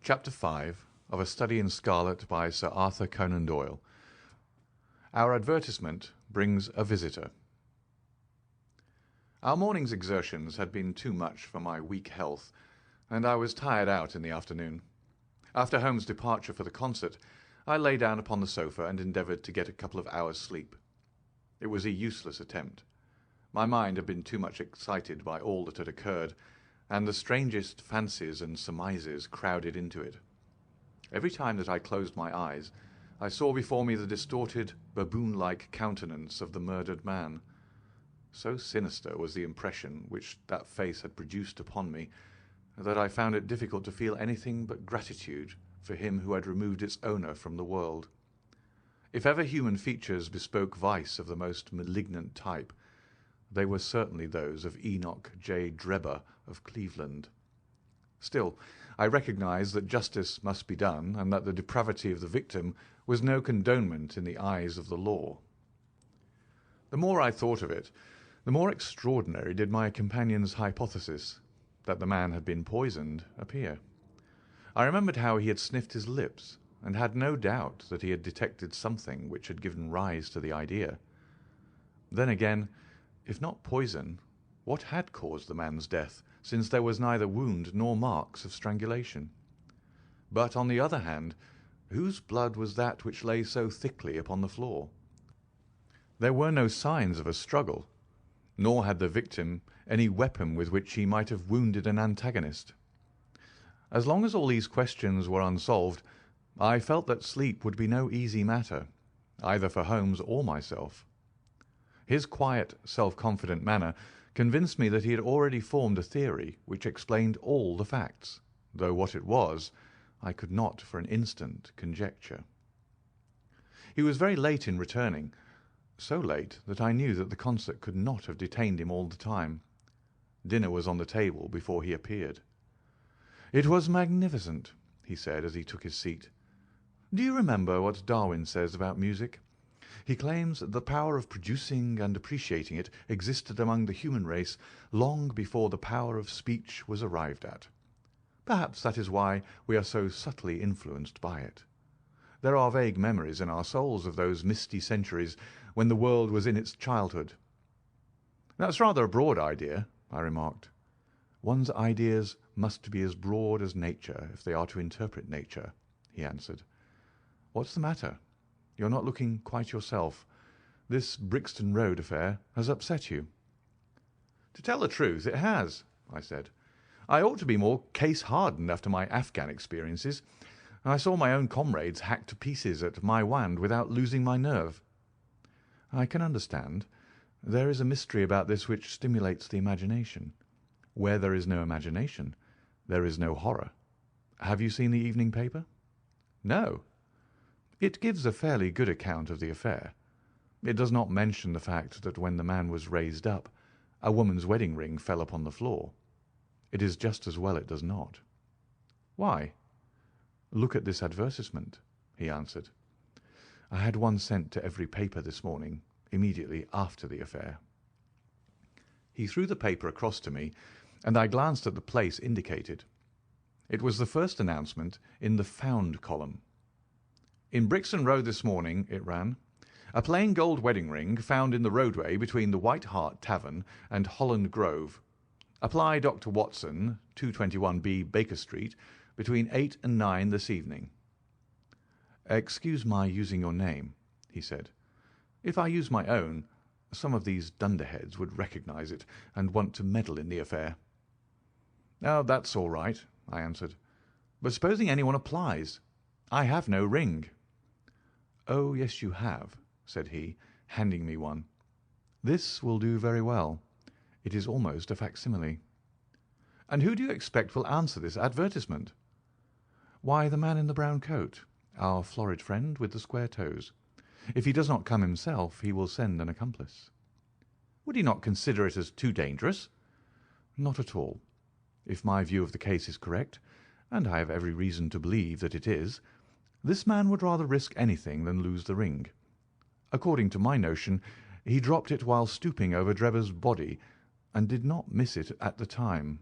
Chapter 5 of A Study in Scarlet by Sir Arthur Conan Doyle. Our advertisement brings a visitor. Our morning's exertions had been too much for my weak health, and I was tired out in the afternoon. After Holmes' departure for the concert, I lay down upon the sofa and endeavoured to get a couple of hours' sleep. It was a useless attempt. My mind had been too much excited by all that had occurred, and the strangest fancies and surmises crowded into it. Every time that I closed my eyes, I saw before me the distorted, baboon-like countenance of the murdered man. So sinister was the impression which that face had produced upon me, that I found it difficult to feel anything but gratitude for him who had removed its owner from the world. If ever human features bespoke vice of the most malignant type, they were certainly those of Enoch J. Drebber of Cleveland. Still, I recognized that justice must be done, and that the depravity of the victim was no condonement in the eyes of the law. The more I thought of it, the more extraordinary did my companion's hypothesis, that the man had been poisoned, appear. I remembered how he had sniffed his lips, and had no doubt that he had detected something which had given rise to the idea. Then again, if not poison, what had caused the man's death, since there was neither wound nor marks of strangulation? But, on the other hand, whose blood was that which lay so thickly upon the floor? There were no signs of a struggle, nor had the victim any weapon with which he might have wounded an antagonist. As long as all these questions were unsolved, I felt that sleep would be no easy matter, either for Holmes or myself. His quiet, self-confident manner convinced me that he had already formed a theory which explained all the facts, though what it was I could not for an instant conjecture. He was very late in returning, so late that I knew that the concert could not have detained him all the time. Dinner was on the table before he appeared. "It was magnificent," he said as he took his seat. "Do you remember what Darwin says about music? He claims that the power of producing and appreciating it existed among the human race long before the power of speech was arrived at. Perhaps that is why we are so subtly influenced by it. There are vague memories in our souls of those misty centuries when the world was in its childhood." "That's rather a broad idea," I remarked. "One's ideas must be as broad as nature if they are to interpret nature," he answered. "What's the matter? You're not looking quite yourself. This Brixton Road affair has upset you." "To tell the truth, it has," I said. "I ought to be more case-hardened after my Afghan experiences. I saw my own comrades hacked to pieces at Maiwand without losing my nerve." "I can understand. There is a mystery about this which stimulates the imagination. Where there is no imagination, there is no horror. Have you seen the evening paper?" "No." "It gives a fairly good account of the affair. It does not mention the fact that when the man was raised up, a woman's wedding ring fell upon the floor. It is just as well it does not." "Why?" "Look at this advertisement," he answered. "I had one sent to every paper this morning, immediately after the affair." He threw the paper across to me, and I glanced at the place indicated. It was the first announcement in the Found column. "In Brixton Road this morning," it ran, "a plain gold wedding ring found in the roadway between the White Hart Tavern and Holland Grove. Apply Dr. Watson, 221B Baker Street, between 8 and 9 this evening." "Excuse my using your name," he said. "If I use my own, some of these dunderheads would recognize it and want to meddle in the affair." "Oh, that's all right," I answered. "But supposing anyone applies? I have no ring." "Oh, yes, you have," said he, handing me one. "This will do very well. It is almost a facsimile." "And who do you expect will answer this advertisement?" "Why, the man in the brown coat, our florid friend with the square toes. If he does not come himself, he will send an accomplice." "Would he not consider it as too dangerous?" "Not at all. If my view of the case is correct, and I have every reason to believe that it is, this man would rather risk anything than lose the ring. According to my notion, he dropped it while stooping over Drebber's body, and did not miss it at the time.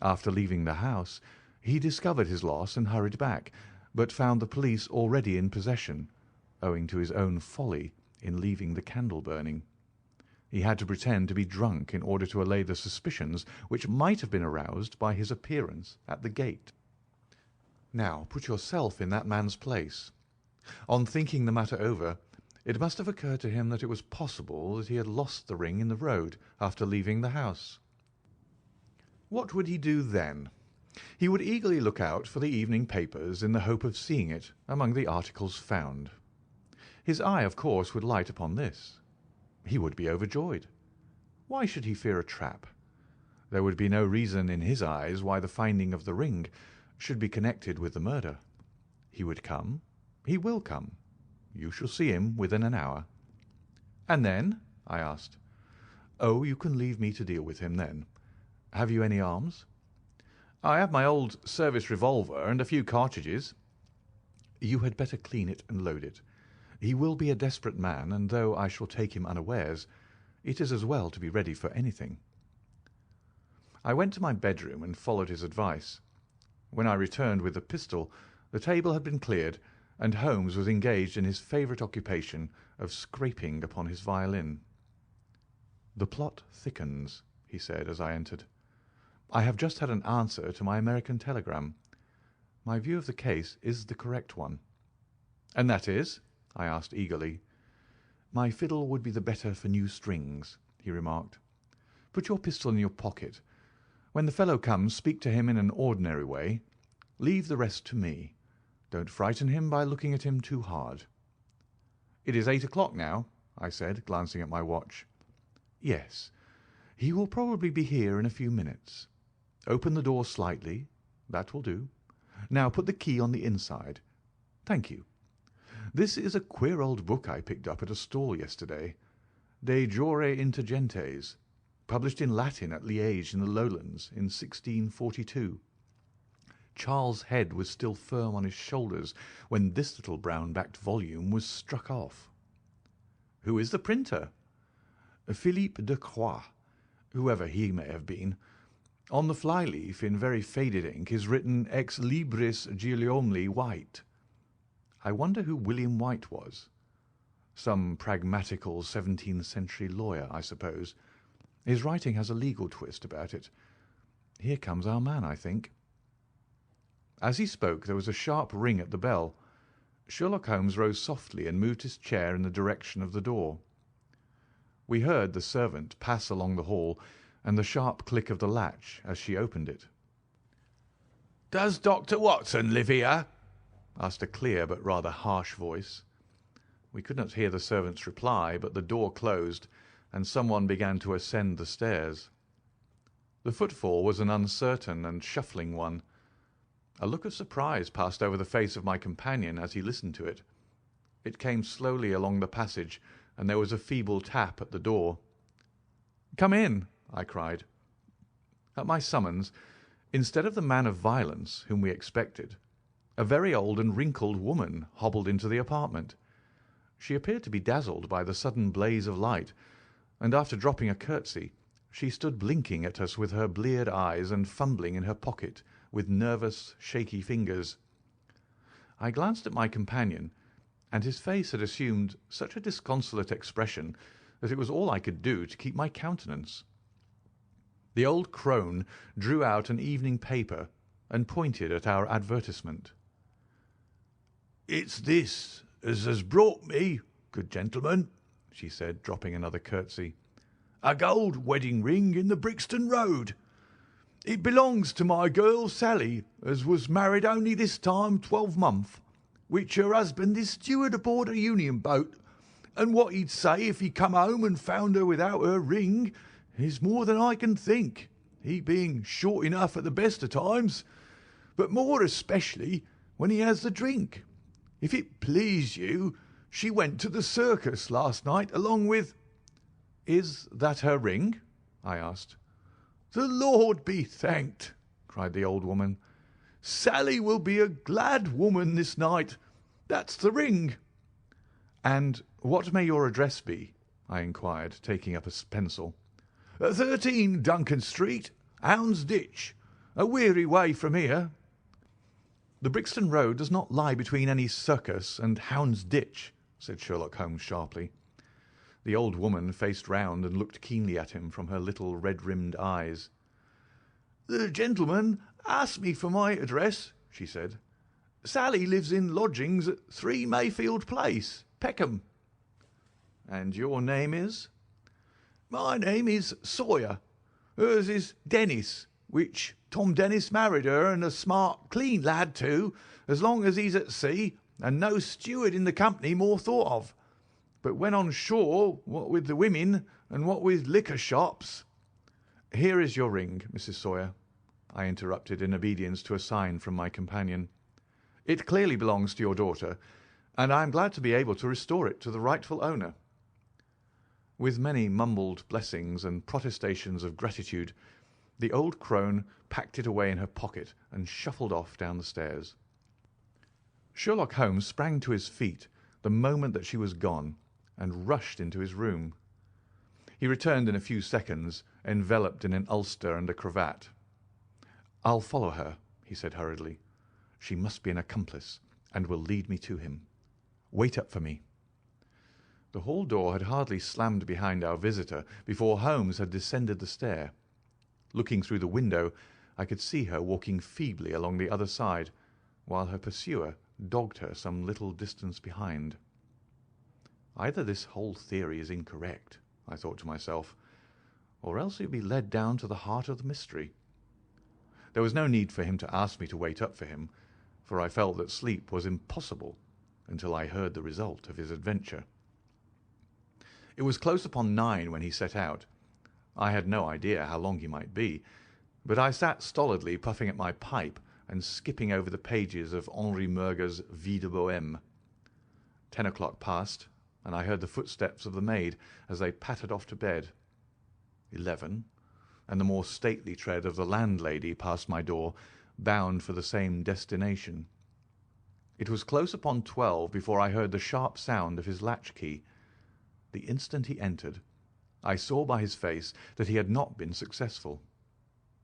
After leaving the house, He discovered his loss and hurried back, but found the police already in possession, owing to his own folly in leaving the candle burning. He had to pretend to be drunk in order to allay the suspicions which might have been aroused by his appearance at the gate. Now put yourself in that man's place. On thinking the matter over, it must have occurred to him that it was possible that he had lost the ring in the road after leaving the house. What would he do then? He would eagerly look out for the evening papers in the hope of seeing it among the articles found. His eye, of course, would light upon this. He would be overjoyed. Why should he fear a trap? There would be no reason in his eyes why the finding of the ring should be connected with the murder. He would come. He will come. You shall see him within an hour. And then? I asked. Oh, you can leave me to deal with him then. Have you any arms? I have my old service revolver and a few cartridges. You had better clean it and load it. He will be a desperate man, and though I shall take him unawares, it is as well to be ready for anything. I went to my bedroom and followed his advice. When I returned with the pistol, the table had been cleared, and Holmes was engaged in his favourite occupation of scraping upon his violin. "The plot thickens," he said as I entered. "I have just had an answer to my American telegram. My view of the case is the correct one." "And that is?" I asked eagerly. "My fiddle would be the better for new strings," he remarked. "Put your pistol in your pocket. When the fellow comes, speak to him in an ordinary way. Leave the rest to me. Don't frighten him by looking at him too hard." "It is 8 o'clock now," I said, glancing at my watch. "Yes. He will probably be here in a few minutes. Open the door slightly. That will do. Now put the key on the inside. Thank you. This is a queer old book I picked up at a stall yesterday. De Jure Intelligentes, published in Latin at Liège in the Lowlands in 1642. Charles' head was still firm on his shoulders when this little brown-backed volume was struck off. Who is the printer? Philippe de Croix, whoever he may have been. On the fly-leaf, in very faded ink, is written Ex Libris Guillaume White. I wonder who William White was. Some pragmatical 17th-century lawyer, I suppose. His writing has a legal twist about it. Here comes our man, I think." As he spoke, there was a sharp ring at the bell. Sherlock Holmes rose softly and moved his chair in the direction of the door. We heard the servant pass along the hall and the sharp click of the latch as she opened it. "Does Dr. Watson live here?" asked a clear but rather harsh voice. We could not hear the servant's reply, but the door closed, and someone began to ascend the stairs. The footfall was an uncertain and shuffling one. A look of surprise passed over the face of my companion as he listened to it. It came slowly along the passage, and there was a feeble tap at the door. "Come in," I cried. At my summons, instead of the man of violence whom we expected, a very old and wrinkled woman hobbled into the apartment. She appeared to be dazzled by the sudden blaze of light, and after dropping a curtsy, she stood blinking at us with her bleared eyes and fumbling in her pocket with nervous, shaky fingers. I glanced at my companion, and his face had assumed such a disconsolate expression that it was all I could do to keep my countenance. The old crone drew out an evening paper and pointed at our advertisement. "It's this as has brought me, good gentleman," she said, dropping another curtsy. "A gold wedding ring in the Brixton Road. It belongs to my girl Sally, as was married only this time 12 month, which her husband is steward aboard a Union boat, and what he'd say if he come home and found her without her ring is more than I can think, he being short enough at the best of times, but more especially when he has the drink. If it please you, she went to the circus last night along with—" "Is that her ring?" I asked. "The Lord be thanked!" cried the old woman. "Sally will be a glad woman this night. That's the ring." "And what may your address be?" I inquired, taking up a pencil. 13 Duncan Street, Houndsditch, a weary way from here. "The Brixton Road does not lie between any circus and Hound's Ditch," said Sherlock Holmes sharply. The old woman faced round and looked keenly at him from her little red-rimmed eyes. "The gentleman asked me for my address," she said. "Sally lives in lodgings at 3 Mayfield Place, Peckham." "And your name is?" "My name is Sawyer. Hers is Dennis, which Tom Dennis married her, and a smart, clean lad too, as long as he's at sea, and no steward in the company more thought of. But when on shore, what with the women, and what with liquor shops—" "Here is your ring, Mrs. Sawyer," I interrupted in obedience to a sign from my companion. "It clearly belongs to your daughter, and I am glad to be able to restore it to the rightful owner." With many mumbled blessings and protestations of gratitude, the old crone packed it away in her pocket and shuffled off down the stairs. Sherlock Holmes sprang to his feet the moment that she was gone, and rushed into his room. He returned in a few seconds, enveloped in an ulster and a cravat. "I'll follow her," he said hurriedly. "She must be an accomplice, and will lead me to him. Wait up for me." The hall door had hardly slammed behind our visitor before Holmes had descended the stair. Looking through the window, I could see her walking feebly along the other side, while her pursuer dogged her some little distance behind. Either this whole theory is incorrect, I thought to myself, or else he would be led down to the heart of the mystery. There was no need for him to ask me to wait up for him, for I felt that sleep was impossible until I heard the result of his adventure. It was close upon 9 when he set out. I had no idea how long he might be, but I sat stolidly puffing at my pipe and skipping over the pages of Henri Murger's Vie de Bohème. 10 o'clock passed, and I heard the footsteps of the maid as they pattered off to bed. 11, and the more stately tread of the landlady passed my door, bound for the same destination. It was close upon 12 before I heard the sharp sound of his latch-key. The instant he entered, I saw by his face that he had not been successful.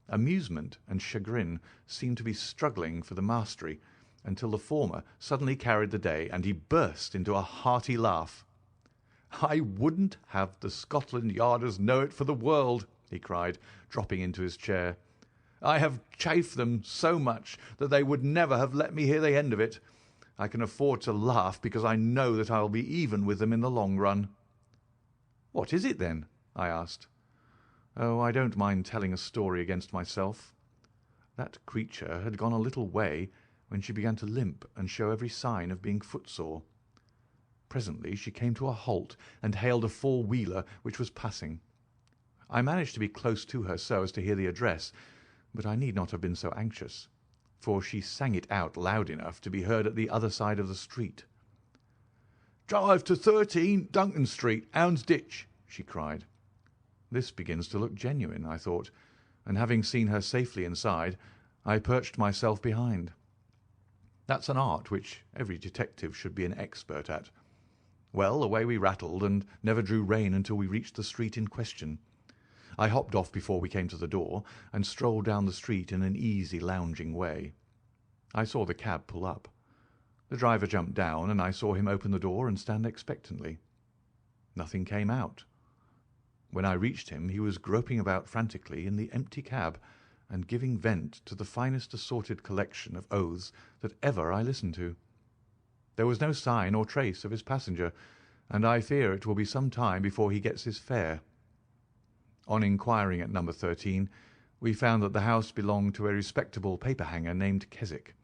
Amusement and chagrin seemed to be struggling for the mastery, until the former suddenly carried the day, and he burst into a hearty laugh. "I wouldn't have the Scotland Yarders know it for the world," he cried, dropping into his chair. "I have chaffed them so much that they would never have let me hear the end of it. I can afford to laugh because I know that I will be even with them in the long run." "What is it, then?" I asked. "Oh, I don't mind telling a story against myself. That creature had gone a little way when she began to limp and show every sign of being footsore. Presently she came to a halt and hailed a four-wheeler which was passing. I managed to be close to her so as to hear the address, but I need not have been so anxious, for she sang it out loud enough to be heard at the other side of the street. "Drive to 13 Duncan Street, Hound's Ditch," she cried. This begins to look genuine, I thought, and having seen her safely inside, I perched myself behind. That's an art which every detective should be an expert at. Well, away we rattled, and never drew rein until we reached the street in question. I hopped off before we came to the door, and strolled down the street in an easy, lounging way. I saw the cab pull up. The driver jumped down, and I saw him open the door and stand expectantly. Nothing came out. When I reached him, he was groping about frantically in the empty cab, and giving vent to the finest assorted collection of oaths that ever I listened to. There was no sign or trace of his passenger, and I fear it will be some time before he gets his fare. On inquiring at number 13, we found that the house belonged to a respectable paperhanger named Keswick,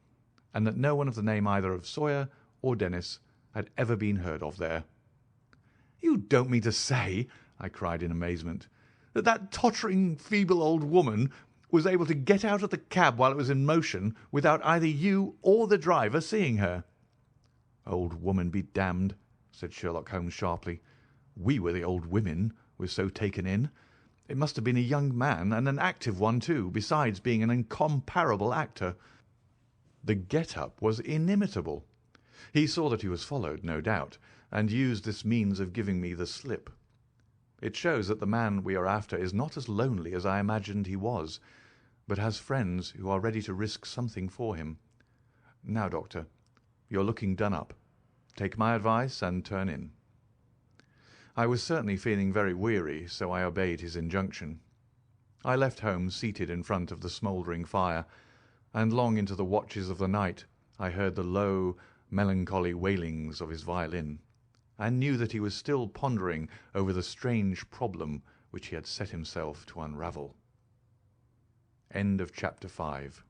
and that no one of the name either of Sawyer or Dennis had ever been heard of there. "You don't mean to say," I cried in amazement, "that that tottering, feeble old woman was able to get out of the cab while it was in motion without either you or the driver seeing her?" "Old woman be damned," said Sherlock Holmes sharply. "We were the old women we're so taken in. It must have been a young man, and an active one too, besides being an incomparable actor." The get-up was inimitable. He saw that he was followed, no doubt, and used this means of giving me the slip. It shows that the man we are after is not as lonely as I imagined he was, but has friends who are ready to risk something for him. Now, Doctor, you're looking done up. Take my advice and turn in." I was certainly feeling very weary, so I obeyed his injunction. I left Holmes seated in front of the smouldering fire, and long into the watches of the night I heard the low, melancholy wailings of his violin, and knew that he was still pondering over the strange problem which he had set himself to unravel. End of chapter 5.